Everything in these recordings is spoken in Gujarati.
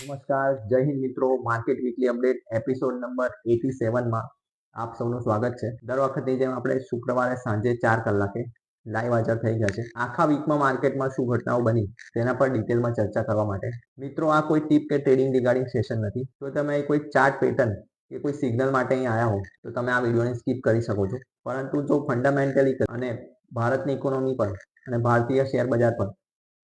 નમસ્કાર, જય હિન્દ મિત્રો. Market weekly update episode number 87 માં આપ સૌનું સ્વાગત છે. દર વખતની જેમ આપણે શુક્રવારે સાંજે 4 કલાકે લાઈવ હાજર થઈ ગયા છે. આખા વીકમાં માર્કેટમાં શું ઘટનાઓ બની તેના પર ડિટેલમાં ચર્ચા કરવા માટે. મિત્રો, આ કોઈ ટીપ કે ટ્રેડિંગ રિગાર્ડિંગ સેશન નથી. તો તમે કોઈ ચાર્ટ પેટર્ન કે કોઈ સિગ્નલ માટે અહીં આવ્યા હો તો તમે આ વિડીયોને સ્કીપ કરી શકો છો. પરંતુ જો ફંડામેન્ટલી અને ભારતની ઇકોનોમી પર અને ભારતીય શેર બજાર પર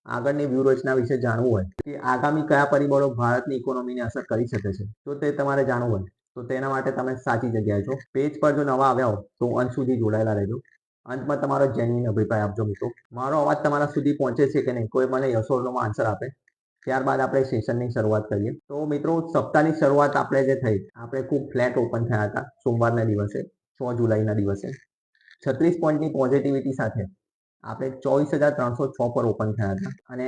આગળની વ્યૂહરચના વિશે જાણવું હોય કે આગામી કયા પરિબળો ભારતની ઇકોનોમીને અસર કરી શકે છે, તો તે તમારે જાણવું હોય તો તેના માટે તમે સાચી જગ્યાએ છો. પેજ પર જો નવા આવ્યા હો તો અંત સુધી જોડાયેલા રહેજો. અંતમાં તમારો જેન્યુઇન અભિપ્રાય આપજો મિત્રો. મારો અવાજ તમારા સુધી પહોંચે છે કે નહીં, કોઈ મને યસ ઓર નોમાં આન્સર આપે. ત્યારબાદ આપણે સેશનની શરૂઆત કરીએ. તો મિત્રો, સપ્તાહની શરૂઆત આપણે જે થઈ, આપણે ખૂબ ફ્લેટ ઓપન થયા હતા સોમવારના દિવસે, 6 જુલાઈના દિવસે 36 પોઈન્ટની પોઝિટિવિટી સાથે આપણે 24,306 પર ઓપન થયા હતા. અને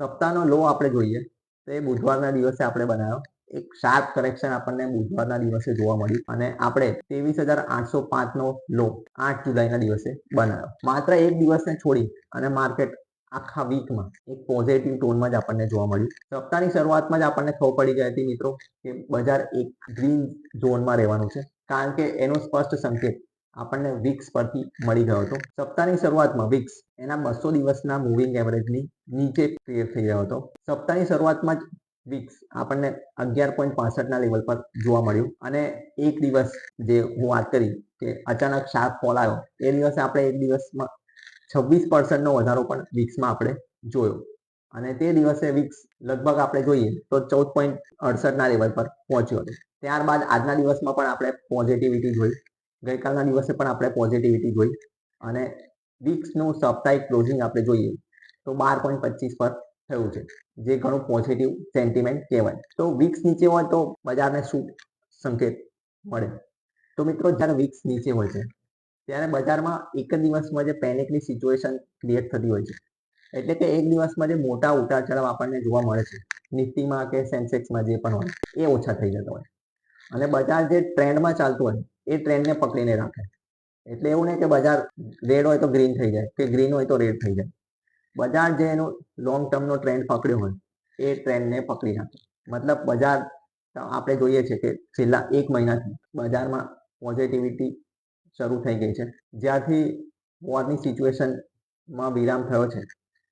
સપ્તાહનો લો આપણે જોઈએ તો એ બુધવારના દિવસે આપણે બનાવ્યો. એક શાર્પ કરેક્શન આપણને બુધવારના દિવસે જોવા મળ્યું અને આપણે 23,805 નો લો 8 જુલાઈના દિવસે બનાવ્યો. માત્ર એક દિવસને છોડી અને માર્કેટ આખા વીકમાં એક પોઝિટિવ ટોનમાં જ આપણને જોવા મળ્યું. સપ્તાહની શરૂઆતમાં જ આપણને ખબર પડી ગઈ હતી મિત્રો કે બજાર એક ગ્રીન ઝોનમાં રહેવાનું છે, કારણ કે એનો સ્પષ્ટ સંકેત આપણને વિક્સ પરથી મળી ગયો હતો. સપ્તાહની શરૂઆતમાં વિક્સ એના 200 દિવસના મૂવિંગ એવરેજની નીચે ક્લિયર થઈ ગયો હતો. સપ્તાહની શરૂઆતમાં જ વિક્સ આપણને 11.65 ના લેવલ પર જોવા મળ્યું અને એક દિવસ જે હું વાત કરી કે અચાનક શાર્પ ફોલ આવ્યો, એ દિવસે આપણે એક દિવસમાં 26% નો વધારો પણ વિક્સમાં આપણે જોયો અને તે દિવસે વિક્સ લગભગ આપણે જોઈએ તો 14.68 ના લેવલ પર પહોંચ્યો હતો. ત્યારબાદ આજના દિવસમાં પણ આપણે પોઝિટિવિટી જોઈ, ગઈકાલના દિવસે પણ આપણે પોઝિટિવિટી જોઈ અને વિક્સનું સાપ્તાહિક ક્લોઝિંગ આપણે જોઈએ તો 12.25 પર થયું છે, જે ઘણું પોઝિટિવ સેન્ટિમેન્ટ કહેવાય. તો વિક્સ નીચે હોય તો બજારને શું સંકેત મળે? તો મિત્રો, જ્યારે વિક્સ નીચે હોય છે ત્યારે બજારમાં એક જ દિવસમાં જે પેનિકની સિચ્યુએશન ક્રિએટ થતી હોય છે, એટલે કે એક દિવસમાં જે મોટા ઉતાર ચઢાવ આપણને જોવા મળે છે નિફ્ટીમાં કે સેન્સેક્સમાં જે પણ હોય, એ ઓછા થઈ જતા હોય અને બજાર જે ટ્રેન્ડમાં ચાલતું હોય એ ટ્રેન્ડને પકડીને રાખે. એટલે એવું નહીં કે બજાર રેડ હોય તો ગ્રીન થઈ જાય કે ગ્રીન હોય તો રેડ થઈ જાય. બજાર જે એનો લોંગ ટર્મનો ટ્રેન્ડ પકડ્યો હોય એ ટ્રેન્ડને પકડી રાખે. મતલબ બજાર આપણે જોઈએ છે કે છેલ્લા એક મહિનાથી બજારમાં પોઝિટિવિટી શરૂ થઈ ગઈ છે. જ્યારથી વોરની સિચ્યુએશનમાં વિરામ થયો છે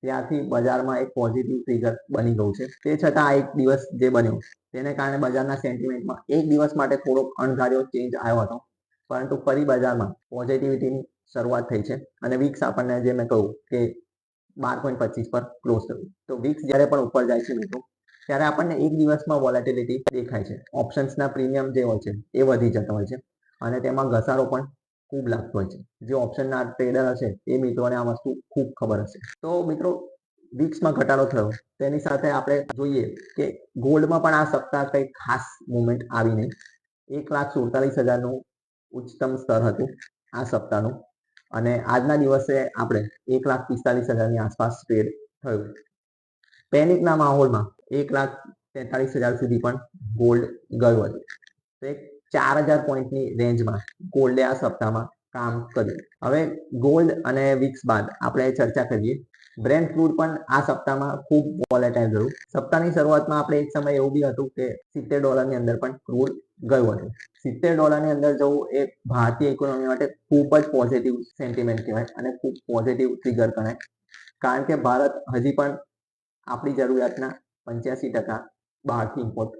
ત્યારથી બજારમાં એક પોઝિટિવ ટ્રિગર બની ગયું છે. તે છતાં આ એક દિવસ જે બન્યો તેને કારણે બજારના સેન્ટિમેન્ટમાં એક દિવસ માટે થોડોક અણધાર્યો ચેન્જ આવ્યો હતો, પરંતુ ફરી બજારમાં પોઝિટિવિટીની શરૂઆત થઈ છે અને વિક્સ આપણને જે મેં કહ્યું કે 12.25 પર ક્લોઝ થયું. તો વિક્સ જ્યારે પણ ઉપર જાય છે મિત્રો, ત્યારે આપણને એક દિવસમાં વોલેટિલિટી દેખાય છે. ઓપ્શન્સના પ્રીમિયમ જે હોય છે એ વધી જતા હોય છે અને તેમાં ઘસારો પણ ખૂબ લાગતો હોય છે. જે ઓપ્શનના ટ્રેડર હશે એ મિત્રોને આ વસ્તુ ખૂબ ખબર હશે. તો મિત્રો, વિક્સમાં ઘટાડો થયો, તેની સાથે આપણે જોઈએ કે ગોલ્ડમાં પણ આ સપ્તાહ કંઈ ખાસ મુવમેન્ટ આવી નહીં. 1,47,000નું ઉચ્ચતમ સ્તર હતું આ સપ્તાહનું અને આજના દિવસે આપણે 1,45,000ની આસપાસ ટ્રેડ થયું. પેનિકના માહોલમાં 1,43,000 સુધી પણ ગોલ્ડ ગયું હતું. તો એક 4,000 પોઈન્ટની રેન્જમાં ગોલ્ડે આ સપ્તાહમાં કામ કર્યું. હવે ગોલ્ડ અને વિક્સ બાદ આપણે ચર્ચા કરીએ. બ્રેન્ટ ક્રૂડ પણ આ સપ્તાહમાં ખૂબ વોલેટાઇલ ગયું. સપ્તાહની શરૂઆતમાં આપણે એક સમય એવું બી હતું કે $70 અંદર પણ ક્રૂડ ગયું હતું. $70 અંદર જવું એ ભારતીય ઇકોનોમી માટે ખૂબ જ પોઝિટિવ સેન્ટિમેન્ટ કહેવાય અને ખૂબ પોઝિટિવ ટ્રિગર ગણાય, કારણ કે ભારત હજી પણ આપણી જરૂરિયાતના 85% બહારથી ઇમ્પોર્ટ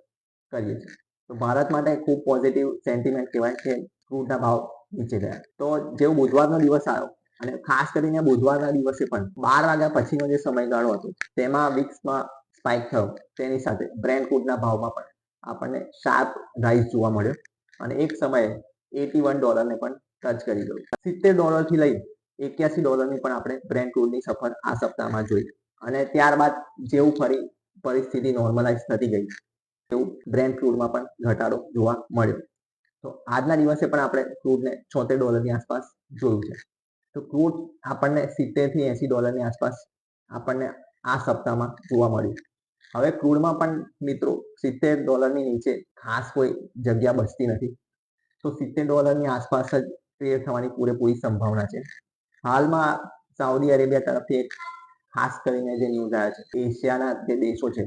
કરીએ છીએ. તો ભારત માટે ખૂબ પોઝિટિવ સેન્ટિમેન્ટ કહેવાય કે ક્રૂડના ભાવ નીચે ગયા. તો જેવો બુધવારનો દિવસ આવ્યો અને ખાસ કરીને બુધવારના દિવસે પણ 12 વાગ્યા પછીનો જે સમયગાળો હતો તેમાં વિક્સમાં સ્પાઇક થયો. તેની સાથે બ્રેન્ટ ક્રૂડના ભાવમાં પણ આપણને શાર્પ રાઇઝ જોવા મળ્યો અને એક સમયે $81 પણ ટચ કરી ગયું. $70 થી લઈ $81ની પણ આપણે બ્રેન્ટ ક્રૂડની સફર આ સપ્તાહમાં જોઈ અને ત્યારબાદ જેવું ફરી પરિસ્થિતિ નોર્મલાઇઝ થતી ગઈ તેવું બ્રેન્ટ ક્રૂડમાં પણ ઘટાડો જોવા મળ્યો. તો આજના દિવસે પણ આપણે ક્રૂડને $76ની આસપાસ જોયું છે. તો ક્રૂડ આપણને $70 થી $80ની આસપાસ આપણને આ સપ્તાહમાં જોવા મળ્યું. હવે ક્રૂડમાં પણ મિત્રો $70ની નીચે ખાસ કોઈ જગ્યા બચતી નથી. તો $70ની આસપાસ જ ટ્રેડ થવાની પૂરેપૂરી સંભાવના છે. હાલમાં સાઉદી અરેબિયા તરફથી એક ખાસ કરીને જે ન્યૂઝ આવ્યા છે, એશિયાના જે દેશો છે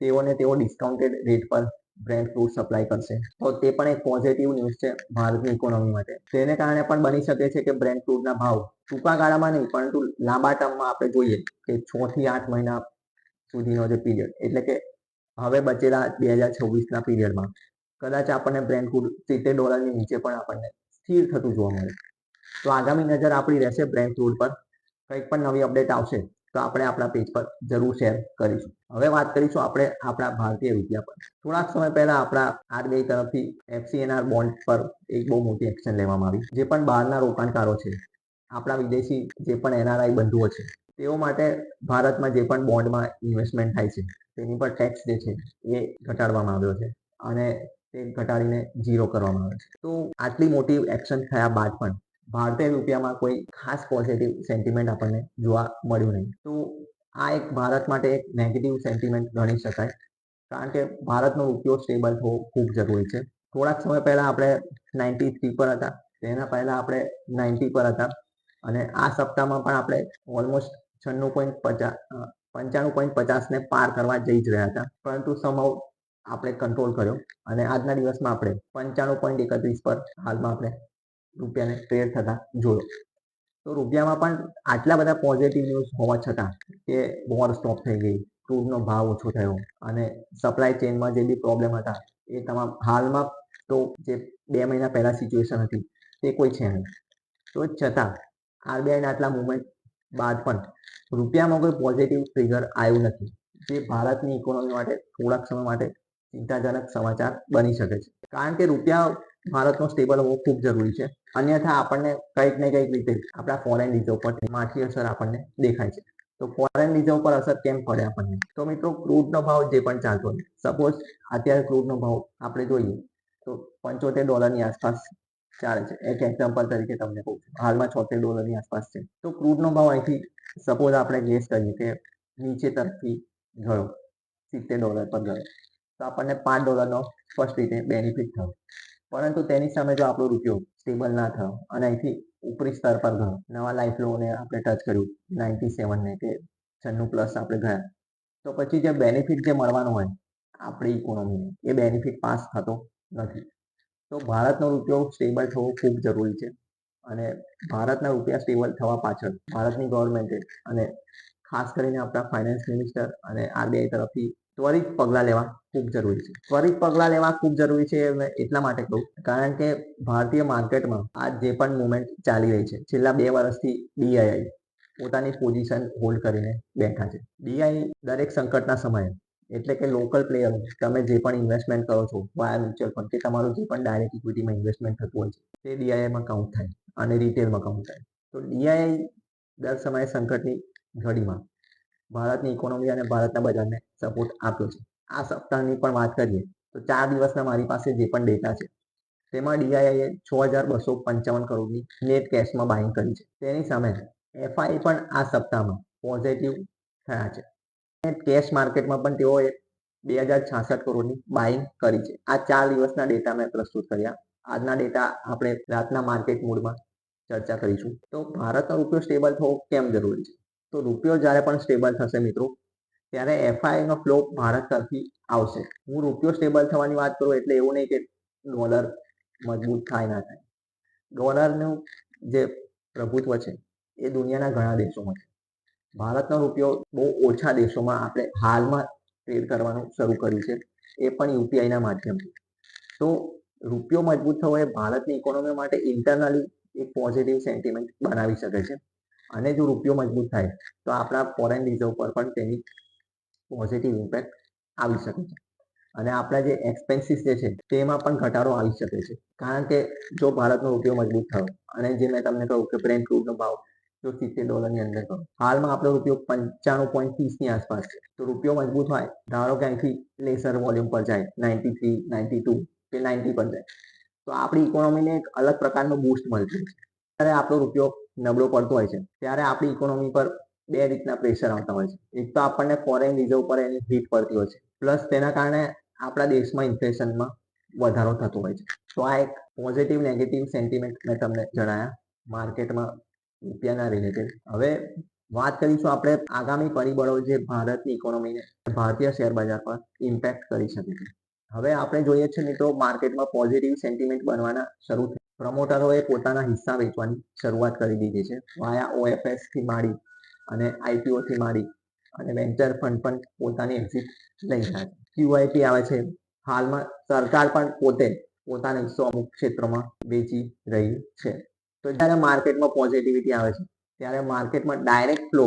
તેઓને તેઓ ડિસ્કાઉન્ટેડ રેટ પર બ્રેન્ડ ફ્રૂટ સપ્લાય કરશે. તો તે પણ એક પોઝિટિવ ન્યૂઝ છે ભારતની ઇકોનોમી માટે. તેને કારણે પણ બની શકે છે કે બ્રેન્ડ ફ્રૂટના ભાવ ટૂંકા ગાળામાં નહીં પરંતુ લાંબા ટર્મમાં આપણે જોઈએ કે 6 થી 8 મહિના સુધીનો જે પીરિયડ, એટલે કે હવે બચેલા 2026ના પીરિયડમાં કદાચ આપણને બ્રેન્ડ ફ્રૂટ $70 નીચે પણ આપણને સ્થિર થતું જોવા મળે. તો આગામી નજર આપણી રહેશે બ્રેન્ડ ફ્રૂટ પર. કંઈક પણ નવી અપડેટ આવશે તો આપણે આપણા પેજ પર જરૂર શેર કરીશું. હવે વાત કરીશું આપણે આપણા ભારતીય રૂપિયા પર. થોડાક સમય પહેલા આપણા આરબીઆઈ તરફથી FCNR બોન્ડ પર એક બહુ મોટી એક્શન લેવામાં આવી. જે પણ બહારના રોકાણકારો છે, આપણા વિદેશી જે પણ NRI બંધુઓ છે, તેઓ માટે ભારતમાં જે પણ બોન્ડમાં ઇન્વેસ્ટમેન્ટ થાય છે તેની પર ટેક્સ જે છે એ ઘટાડવામાં આવ્યો છે અને તે ઘટાડીને 0 કરવામાં આવે છે. તો આટલી મોટી એક્શન થયા બાદ પણ ભારતીય રૂપિયામાં કોઈ ખાસ પોઝિટિવ સેન્ટિમેન્ટ આપણને જોવા મળ્યું નહીં. તો આ એક ભારત માટે એક નેગેટિવ સેન્ટિમેન્ટ ગણી શકાય, કારણ કે ભારતનો રૂપિયો સ્ટેબલ થવો ખૂબ જરૂરી છે. થોડાક સમય પહેલા આપણે 93 પર હતા, તેના પહેલા આપણે 90 પર હતા અને આ સપ્તાહમાં પણ આપણે ઓલમોસ્ટ 95.50 ને પાર કરવા જઈ જ રહ્યા હતા, પરંતુ સમહાઉ આપણે કંટ્રોલ કર્યો અને આજના દિવસમાં આપણે 95.31 પર હાલમાં આપણે રૂપિયાને ટ્રેડ થતા જોયો. તો રૂપિયામાં પણ આટલા બધા પોઝિટિવ ન્યૂઝ હોવા છતાં કે વોર સ્ટોપ થઈ ગઈ, ક્રૂડનો ભાવ ઓછો થયો અને સપ્લાય ચેનમાં જે બી પ્રોબ્લેમ હતા એ તમામ હાલમાં તો જે 2 મહિના પહેલા સિચ્યુએશન હતી તે કોઈ છે નહીં. તો છતાં આરબીઆઈના આટલા મુવમેન્ટ બાદ પણ રૂપિયામાં કોઈ પોઝિટિવ ટ્રિગર આવ્યું નથી, જે ભારતની ઇકોનોમી માટે થોડાક સમય માટે ચિંતાજનક સમાચાર બની શકે છે. કારણ કે રૂપિયા ભારતનો સ્ટેબલ હોવો ખૂબ જરૂરી છે, અન્યથા આપણને કંઈક ને કંઈક રીતે આપણા ફોરેન રિઝર્વ પર માઠી અસર આપણને દેખાય છે. તો ફોરેન રિઝર્વ પર અસર કેમ પડે આપણને? તો મિત્રો, ક્રૂડનો ભાવ જે પણ ચાલતો હોય, સપોઝ અત્યારે ક્રૂડનો ભાવ આપણે જોઈએ તો $75 આસપાસ ચાલે છે. એક એક્ઝામ્પલ તરીકે તમને કહું છું, હાલમાં $76 આસપાસ છે. તો ક્રૂડનો ભાવ અહીંથી સપોઝ આપણે ગેસ કરીએ કે નીચે તરફથી ગયો, $70 પર ગયો, તો આપણને $5 ફર્સ્ટ રીતે બેનિફિટ થયો. પરંતુ તેની સામે જો આપણો રૂપિયો સ્ટેબલ ના થયો અને અહીંથી ઉપરી સ્તર પર ગયો, નવા લાઈફ લોને આપણે ટચ કર્યું 97 ને કે 96+ આપણે ગયા, તો પછી જે બેનિફિટ જે મળવાનો હોય આપણી ઇકોનોમીને, એ બેનિફિટ પાસ થતો નથી. તો ભારતનો રૂપિયો સ્ટેબલ થવો ખૂબ જરૂરી છે અને ભારતના રૂપિયા સ્ટેબલ થવા પાછળ ભારતની ગવર્મેન્ટે અને ખાસ કરીને આપણા ફાઇનાન્સ મિનિસ્ટર અને આરબીઆઈ તરફથી ત્વરિત પગલાં લેવા ખૂબ જરૂરી છે. ત્વરિત પગલાં લેવા ખૂબ જરૂરી છે એટલા માટે કહું, કારણ કે ભારતીય માર્કેટમાં આ જે પણ મુવમેન્ટ ચાલી રહી છે, છેલ્લા 2 વર્ષથી ડીઆઈઆઈ પોતાની પોઝિશન હોલ્ડ કરીને બેઠા છે. ડીઆઈ દરેક સંકટના સમયે, એટલે કે લોકલ પ્લેયર, તમે જે પણ ઇન્વેસ્ટમેન્ટ કરો છો વાયા મ્યુચ્યુઅલ ફંડ કે તમારું જે પણ ડાયરેક્ટ ઇક્વિટીમાં ઇન્વેસ્ટમેન્ટ થતું હોય છે, તે ડીઆઈઆઈમાં કાઉન્ટ થાય અને રિટેલમાં કાઉન્ટ થાય. તો ડીઆઈઆઈ દર સમયે સંકટની ઘડીમાં ભારતની ઇકોનોમી અને ભારતના બજારને સપોર્ટ આપ્યો છે. આ સપ્તાહની પણ વાત કરીએ તો 4 દિવસના મારી પાસે જે પણ ડેટા છે તેમાં ડીઆઈઆઈએ 6,255 કરોડની નેટ કેશમાં બાઇંગ કરી છે. તેની સામે એફઆઈ પણ આ સપ્તાહમાં પોઝિટિવ થયા છે. કેશ માર્કેટમાં પણ તેઓએ 2,066 કરોડની બાઇંગ કરી છે. આ 4 દિવસના ડેટા મેં પ્રસ્તુત કર્યા. આજના ડેટા આપણે રાતના માર્કેટ મૂડમાં ચર્ચા કરીશું. તો ભારતનો રૂપિયો સ્ટેબલ થવો કેમ જરૂરી છે? તો રૂપિયો જ્યારે પણ સ્ટેબલ થશે મિત્રો, ત્યારે એફઆઈનો ફ્લો ભારત તરફથી આવશે. હું રૂપિયો સ્ટેબલ થવાની વાત કરું એટલે એવું નહીં કે ડોલર મજબૂત થાય ના થાય. ડોલરનું જે પ્રભુત્વ છે એ દુનિયાના ઘણા દેશોમાં છે. ભારતનો રૂપિયો બહુ ઓછા દેશોમાં આપણે હાલમાં ટ્રેડ કરવાનું શરૂ કર્યું છે, એ પણ યુપીઆઈના માધ્યમથી. તો રૂપિયો મજબૂત થવો એ ભારતની ઇકોનોમી માટે ઇન્ટરનલી એક પોઝિટિવ સેન્ટિમેન્ટ બનાવી શકે છે અને જો રૂપિયો મજબૂત થાય તો આપણા ફોરેન રિઝર્વ પર પણ તેની પોઝિટિવ ઇમ્પેક્ટ આવી શકે છે અને આપણા જે એક્સપેન્સીસ જે છે તેમાં પણ ઘટાડો આવી શકે છે. કારણ કે જો ભારતનો રૂપિયો મજબૂત થયો અને જે મેં તમને કહ્યું કે બ્રેન્ટ ક્રૂડનો ભાવ જો $70 અંદર ગયો, હાલમાં આપણો રૂપિયો 95.30 આસપાસ છે. તો રૂપિયો મજબૂત હોય, ધારો કે અહીંથી લેસર વોલ્યુમ પર જાય 93, 92 કે 90 પર જાય, તો આપણી ઇકોનોમીને એક અલગ પ્રકારનો બૂસ્ટ મળશે. ત્યારે આપણો રૂપિયો નબળો પડતો હોય છે ત્યારે આપણી ઇકોનોમી પર 2 રીતના પ્રેશર આવતા હોય છે. એક તો આપણને ફોરેન રિઝર્વ પર એની હિટ પડતી હોય છે, પ્લસ તેના કારણે આપણા દેશમાં ઇન્ફ્લેશનમાં વધારો થતો હોય છે. તો આ એક પોઝિટિવ નેગેટિવ સેન્ટિમેન્ટ મેં તમને જણાયા માર્કેટમાં રૂપિયાના રિલેટેડ. હવે વાત કરીશું આપણે આગામી પરિબળો જે ભારતની ઇકોનોમીને ભારતીય શેર બજાર પર ઇમ્પેક્ટ કરી શકે છે. હવે આપણે જોઈએ છીએ મિત્રો માર્કેટમાં પોઝિટિવ સેન્ટિમેન્ટ બનવાના શરૂ થઈ. પ્રમોટરોએ પોતાના હિસ્સા વેચવાની શરૂઆત કરી દીધી છે. વાયા ઓએફએસ થી માંડી અને આઈપીઓ થી માંડી અને વેન્ચર ફંડ પણ પોતાની એક્ઝિટ લઈ રહ્યા છે. ક્યુઆઈપી આવે છે. હાલમાં સરકાર પણ પોતે પોતાના હિસ્સો અમુક ક્ષેત્રોમાં વેચી રહી છે. તો જ્યારે માર્કેટમાં પોઝિટિવિટી આવે છે ત્યારે માર્કેટમાં ડાયરેક્ટ ફ્લો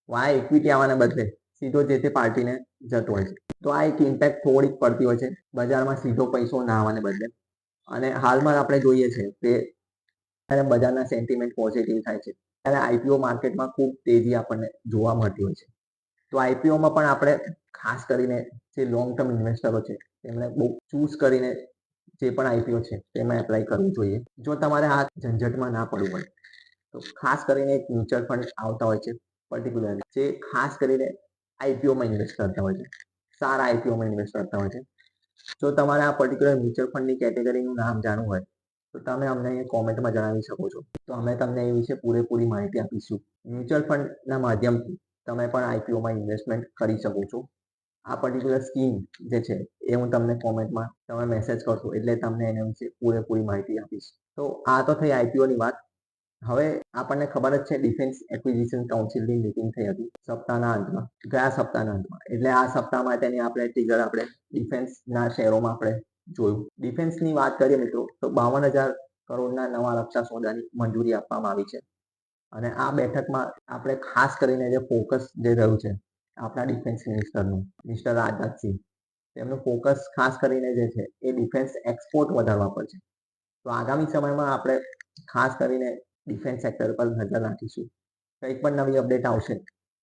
વાયા ઇક્વિટી આવવાને બદલે સીધો જે તે પાર્ટીને જતો હોય છે. તો આ એક ઇમ્પેક્ટ થોડીક પડતી હોય છે બજારમાં સીધો પૈસો ના આવવાને બદલે. અને હાલમાં આપણે જોઈએ છે કે જ્યારે બજારના સેન્ટિમેન્ટ પોઝિટિવ થાય છે ત્યારે આઈપીઓ માર્કેટમાં ખૂબ તેજી આપણને જોવા મળતી હોય છે. તો આઈપીઓમાં પણ આપણે ખાસ કરીને જે લોંગ ટર્મ ઇન્વેસ્ટરો છે એમણે બહુ ચૂઝ કરીને જે પણ આઈપીઓ છે તેમાં એપ્લાય કરવું જોઈએ. જો તમારે આ ઝંઝટમાં ના પડવું હોય તો ખાસ કરીને એક મ્યુચ્યુઅલ ફંડ આવતા હોય છે પર્ટિક્યુલરલી જે ખાસ કરીને આઈપીઓમાં ઇન્વેસ્ટ કરતા હોય છે, સારા આઈપીઓમાં ઇન્વેસ્ટ કરતા હોય છે. જો તમારે આ પર્ટિક્યુલર મ્યુચ્યુઅલ ફંડની કેટેગરીનું નામ જાણવું હોય તો તમે અમને કોમેન્ટમાં જણાવી શકો છો. તો અમે તમને એ વિશે પૂરેપૂરી માહિતી આપીશું. મ્યુચ્યુઅલ ફંડના માધ્યમથી તમે પણ આઈપીઓમાં ઇન્વેસ્ટમેન્ટ કરી શકો છો. આ પર્ટિક્યુલર સ્કીમ જે છે એ હું તમને કોમેન્ટમાં તમે મેસેજ કરશો એટલે તમને એના વિશે પૂરેપૂરી માહિતી આપીશ. તો આ તો થઈ આઈપીઓની વાત. હવે આપણને ખબર જ છે ડિફેન્સ એક્વિઝિશન કાઉન્સિલની મીટિંગ થઈ હતી સપ્તાહના અંતમાં, ગયા સપ્તાહના અંતમાં. એટલે આ સપ્તાહ માટેની આપણે ટ્રિગર આપણે ડિફેન્સના શેરોમાં આપણે જોયું. ડિફેન્સની વાત કરીએ મિત્રો તો 52,000 કરોડના નવા રક્ષા સોદાની મંજૂરી આપવામાં આવી છે. અને આ બેઠકમાં આપણે ખાસ કરીને જે ફોકસ જે રહ્યું છે આપણા ડિફેન્સ મિનિસ્ટરનું, મિસ્ટર રાજનાથસિંહ, તેમનું ફોકસ ખાસ કરીને જે છે એ ડિફેન્સ એક્સપોર્ટ વધારવા પર છે. તો આગામી સમયમાં આપણે ખાસ કરીને ડિફેન્સ સેક્ટર પર નજર રાખીશું. કંઈક પણ નવી અપડેટ આવશે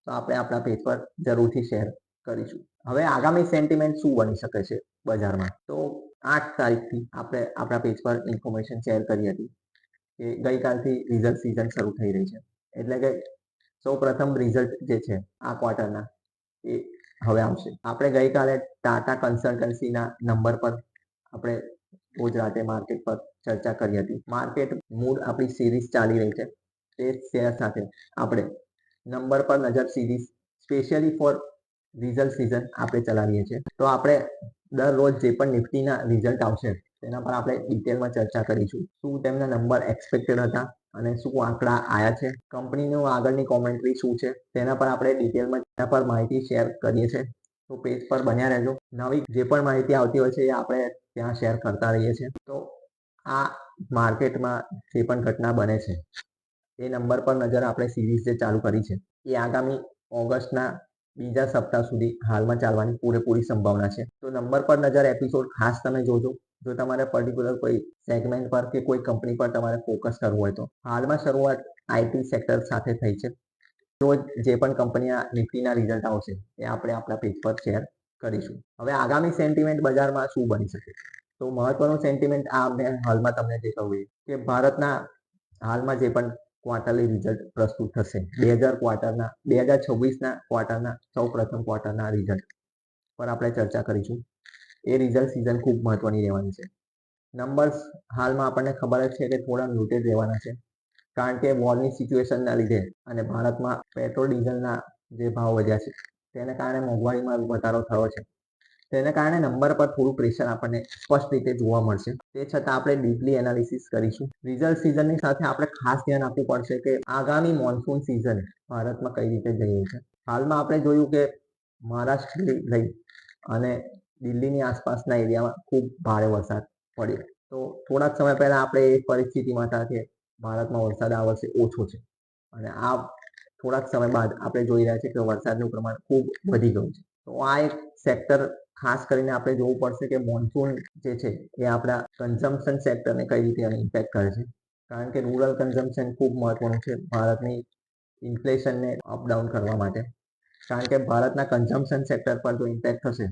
તો આપણે આપણા પેજ પર જરૂરથી શેર કરીશું. હવે આગામી સેન્ટિમેન્ટ શું બની શકે છે બજારમાં? તો 8 તારીખથી આપણે આપણા પેજ પર ઇન્ફોર્મેશન શેર કરી હતી કે ગઈકાલથી રિઝલ્ટ સિઝન શરૂ થઈ રહી છે. એટલે કે સૌ પ્રથમ રિઝલ્ટ જે છે આ ક્વાર્ટરના એ હવે આવશે. આપણે ગઈકાલે ટાટા કન્સલ્ટન્સીના નંબર પર આપણે રોજ રાતે માર્કેટ પર ચર્ચા કરી હતી. માર્કેટ મૂળ આપણી સિરીઝ ચાલી રહી છે તે શેર સાથે આપણે નંબર પર નજર series specially four result season આપણે ચલાવીએ છીએ. તો આપણે દરરોજ જે પણ નિફ્ટીના રિઝલ્ટ આવશે તેના પર આપણે ડિટેલમાં ચર્ચા કરીશું. શું તેમના નંબર એક્સપેક્ટેડ હતા અને શું આંકડા આવ્યા છે, કંપનીનું આગળની કોમેન્ટ્રી શું છે તેના પર આપણે ડિટેલમાં તેના પર માહિતી શેર કરીએ છીએ. તો પેજ પર બન્યા રહેજો. નવી જે પણ માહિતી આવતી હોય છે એ આપણે ત્યાં શેર કરતા રહીએ છીએ. તો આ માર્કેટમાં જે પણ ઘટના બને છે એ નંબર પર નજર આપણે સિરીઝ જે ચાલુ કરી છે એ આગામી ઓગસ્ટના બીજા સપ્તાહ સુધી હાલમાં ચાલવાની પૂરેપૂરી સંભાવના છે. તો નંબર પર નજર એપિસોડ ખાસ તમે જોજો. જો તમારે પર્ટિક્યુલર કોઈ સેગમેન્ટ પર કે કોઈ કંપની પર તમારે ફોકસ કરવું હોય તો હાલમાં શરૂઆત આઈટી સેક્ટર સાથે થઈ છે. રોજ જે પણ કંપનીના નિફ્ટીના રિઝલ્ટ આવશે એ આપણે આપણા પેજ પર શેર કરીશું. હવે આગામી સેન્ટિમેન્ટ બજારમાં શું બની શકે? તો મહત્વનું સેન્ટિમેન્ટ આ મેં હાલમાં તમને જે કહ્યું કે ભારતના હાલમાં જે પણ ક્વાર્ટરલી રિઝલ્ટ પ્રસ્તુત થશે 2026ના ક્વાર્ટરના સૌ પ્રથમ ક્વાર્ટરના રિઝલ્ટ પર આપણે ચર્ચા કરીશું. એ રિઝલ્ટ સિઝન ખૂબ મહત્વની રહેવાની છે. નંબર્સ હાલમાં આપણને ખબર જ છે કે થોડા મ્યુટેડ રહેવાના છે કારણ કે વોરની સિચ્યુએશનના લીધે અને ભારતમાં પેટ્રોલ ડીઝલના જે ભાવ વધ્યા છે તેને કારણે મોંઘવારીમાં વધારો થયો છે. તેને કારણે નંબર પર થોડું પ્રેશર આપણને સ્પષ્ટ રીતે જોવા મળશે. તે છતાં આપણે ડીપલી એનાલિસિસ કરીશું. રિઝલ્ટ સિઝનની સાથે આપણે ખાસ ધ્યાન આપવું પડશે કે આગામી મોન્સૂન સિઝન ભારતમાં કઈ રીતે જઈ રહી છે. હાલમાં આપણે જોયું કે મહારાષ્ટ્રથી લઈ અને દિલ્હીની આસપાસના એરિયામાં ખૂબ ભારે વરસાદ પડ્યો. તો થોડાક સમય પહેલા આપણે એ પરિસ્થિતિમાં હતા કે ભારતમાં વરસાદ આ વર્ષે ઓછો છે અને આ થોડાક સમય બાદ આપણે જોઈ રહ્યા છીએ કે વરસાદનું પ્રમાણ ખૂબ વધી ગયું છે. તો આ એક સેક્ટર ખાસ કરીને આપણે જોવું પડશે કે મોન્સૂન જે છે એ આપણા કન્ઝમ્પશન સેક્ટરને કઈ રીતે ઇમ્પેક્ટ કરે છે. કારણ કે રૂરલ કન્ઝમ્પશન ખૂબ મહત્વનું છે ભારતની ઇન્ફ્લેશનને અપડાઉન કરવા માટે. કારણ કે ભારતના કન્ઝમ્પશન સેક્ટર પર જો ઇમ્પેક્ટ થશે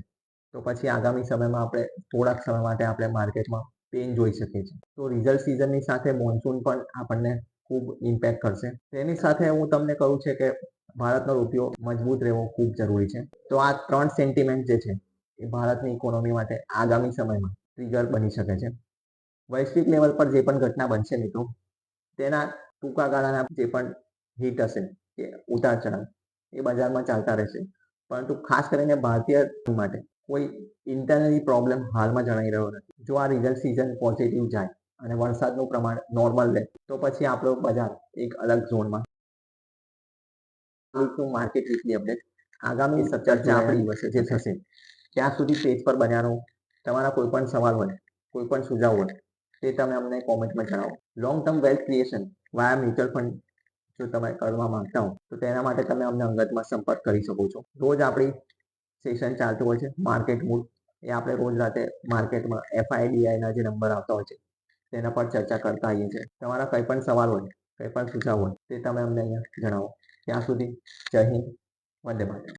તો પછી આગામી સમયમાં આપણે થોડાક સમય માટે આપણે માર્કેટમાં પેન જોઈ શકીએ છીએ. તો રિઝલ્ટ સિઝનની સાથે મોન્સૂન પણ આપણને ખૂબ ઇમ્પેક્ટ કરશે. તેની સાથે હું તમને કહું છે કે ભારતનો રૂપિયો મજબૂત રહેવો ખૂબ જરૂરી છે. તો આ 3 સેન્ટિમેન્ટ જે છે એ ભારતની ઇકોનોમી માટે આગામી સમયમાં ટ્રિગર બની શકે છે. વૈશ્વિક લેવલ પર જે પણ ઘટના બનશે મિત્રો તેના ટૂંકા ગાળાના જે પણ હિટ હશે કે ઉતાર ચઢાવ એ બજારમાં ચાલતા રહેશે, પરંતુ ખાસ કરીને ભારતીય માટે કોઈ ઇન્ટરનલી પ્રોબ્લેમ હાલમાં જણાઈ રહ્યો નથી. જો આ રિઝલ્ટ સિઝન પોઝિટિવ જાય અને વરસાદનું પ્રમાણ નોર્મલ રહે તો પછી આપણો બજાર એક અલગ ઝોનમાં. માર્કેટ વીકલી અપડેટ આગામી ચર્ચા આપણી વચ્ચે જે થશે ત્યાં સુધી પેજ પર બન્યાનો. તમારા કોઈ પણ સવાલ હોય, કોઈ પણ સુઝાવ હોય તે તમે અમને કોમેન્ટમાં જણાવો. લોંગ ટર્મ વેલ્થ ક્રિએશન વાયા મ્યુચ્યુઅલ ફંડ જો તમે કરવા માંગતા હો તો તેના માટે તમે અમને અંગતમાં સંપર્ક કરી શકો છો. રોજ આપણી સેશન ચાલતું હોય છે માર્કેટ મૂડ. એ આપણે રોજ રાતે માર્કેટમાં FIDIના જે નંબર આવતા હોય છે તેના પર ચર્ચા કરતા આવીએ છીએ. તમારા કંઈ પણ સવાલ હોય, કંઈ પણ સુઝાવ હોય તે તમે અમને અહીંયા જણાવો. ત્યાં સુધી જય હિન્દ, વંદે માતરમ.